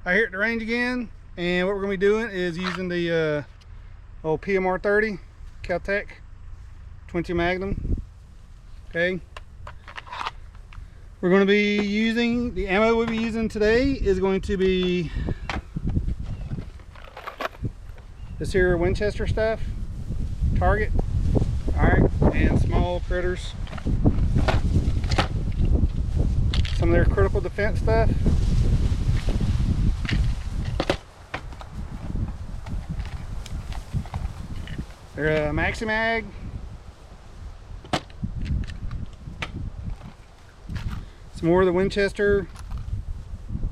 Here at the range again, and what we're going to be doing is using the old PMR30 Keltec 20 Magnum. Okay, we're going to be using the ammo we'll be using today is going to be this here Winchester stuff, target, all right, and small critters, some of their critical defense stuff. They're a Maxi Mag. Some more of the Winchester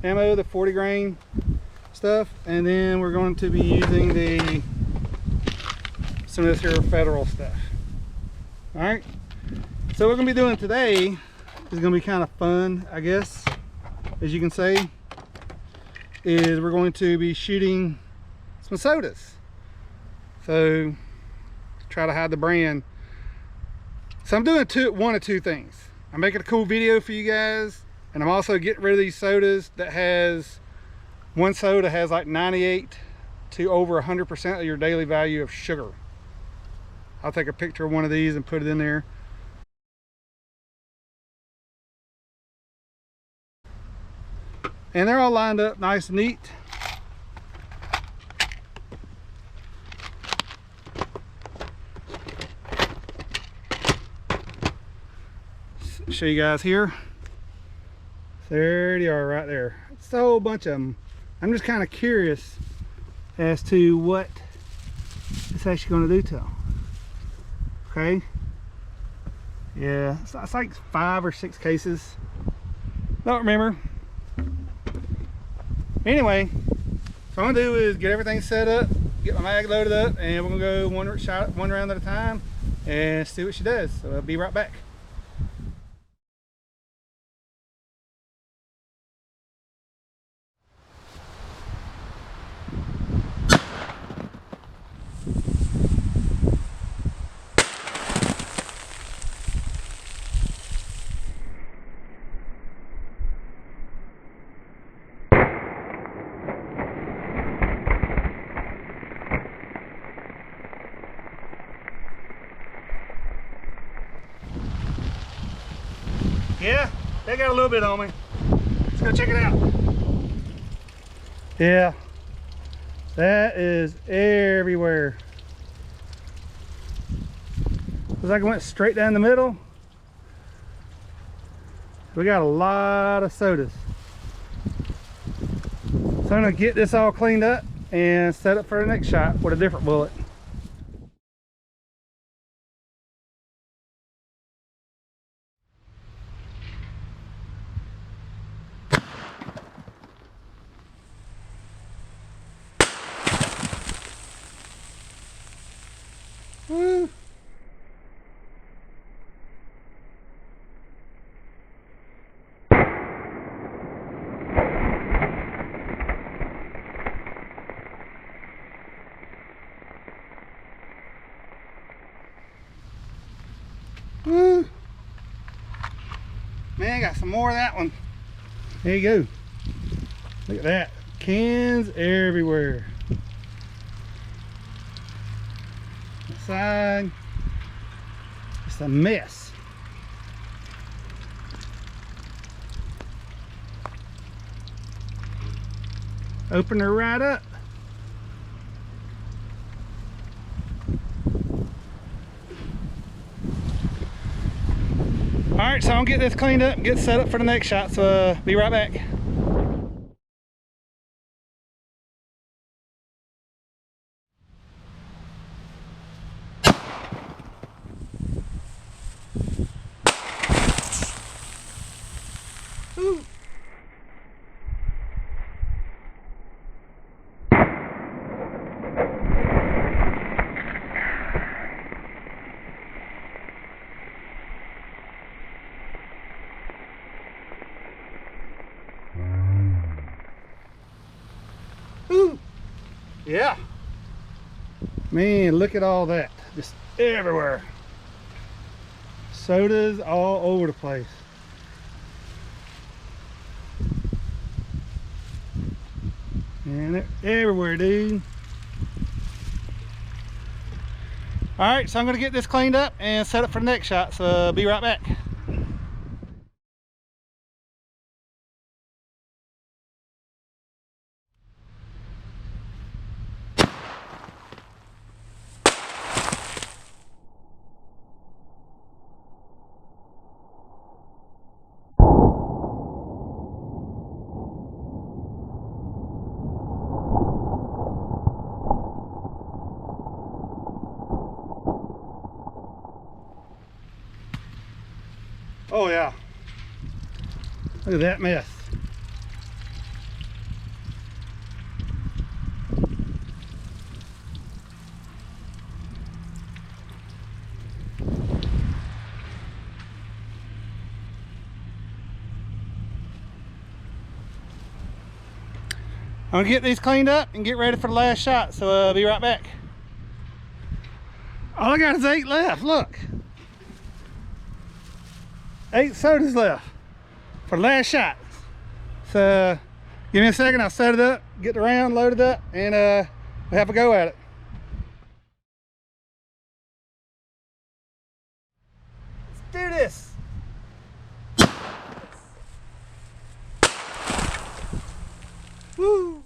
ammo, the 40 grain stuff, and then we're going to be using some of this here Federal stuff. All right. So what we're going to be doing today is going to be kind of fun, I guess, as you can say. Is we're going to be shooting some sodas. So try to hide the brand. So I'm doing one of two things. I'm making a cool video for you guys, and I'm also getting rid of these sodas that has, one soda has like 98 to over 100% of your daily value of sugar. I'll take a picture of one of these and put it in there. And they're all lined up nice and neat. Show you guys here. There they are right there. It's a whole bunch of them. I'm just kind of curious as to what it's actually going to do to them. Okay. Yeah, it's like 5 or 6 cases. Don't remember. Anyway, so what I'm gonna do is get everything set up, get my mag loaded up, and we're gonna go one round at a time and see what she does. So I'll be right back. Yeah, they got a little bit on me. Let's go check it out. Yeah, that is everywhere. Looks like it went straight down the middle. We got a lot of sodas. So I'm gonna get this all cleaned up and set up for the next shot with a different bullet. Woo. Woo. Man, got some more of that one. There you go. Look at that. Cans everywhere. Side, it's a mess. Open her right up. All right, so I'll get this cleaned up and get set up for the next shot. So be right back. Ooh. Ooh. Yeah. Man, look at all that. Just everywhere. Sodas all over the place. And they're everywhere, dude. Alright, so I'm going to get this cleaned up and set up for the next shot, so be right back. Oh yeah, look at that mess. I'm gonna get these cleaned up and get ready for the last shot, so I'll be right back. All I got is 8 left, look. 8 sodas left for the last shot. So give me a second, I'll set it up, get the round loaded up, and we'll have a go at it. Let's do this. Woo!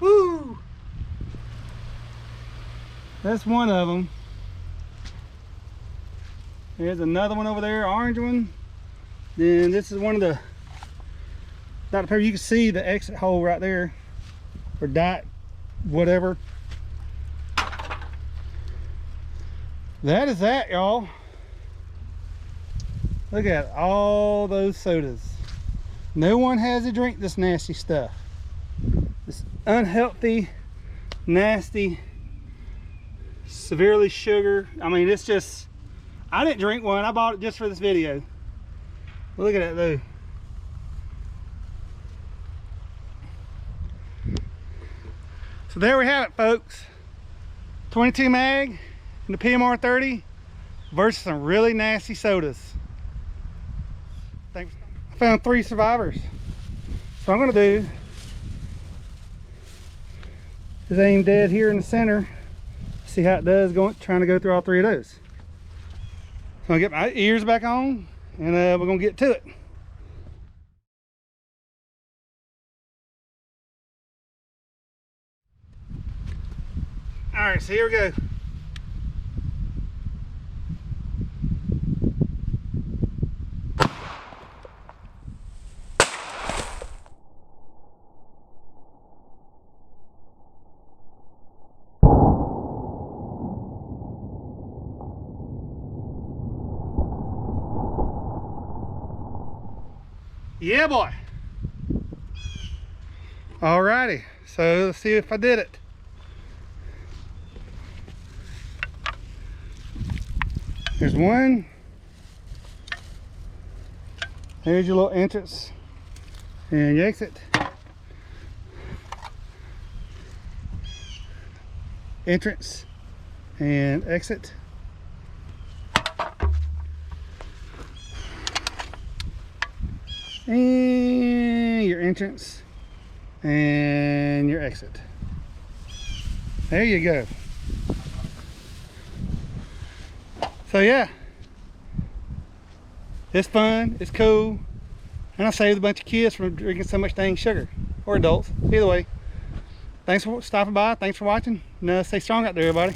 Woo! That's one of them. There's another one over there, orange one. Then this is one of the Dr. Pepper. You can see the exit hole right there, or dot, whatever. That is that, y'all. Look at all those sodas. No one has to drink this nasty stuff. This unhealthy, nasty, severely sugar. I mean, it's just, I didn't drink one. I bought it just for this video. Look at that though. So there we have it, folks. 22 mag and the PMR30 versus some really nasty sodas. Thanks. I found 3 survivors. So I'm gonna do is aim dead here in the center. See how it does trying to go through all 3 of those. So I'm gonna get my ears back on and we're gonna get to it. All right, so here we go. Yeah, boy. Alrighty, so let's see if I did it. There's one. There's your little entrance and your exit. Entrance and exit. And your entrance and your exit. There you go. So yeah, it's fun, it's cool, and I saved a bunch of kids from drinking so much dang sugar, or adults, either way. Thanks for stopping by, thanks for watching, and stay strong out there, everybody.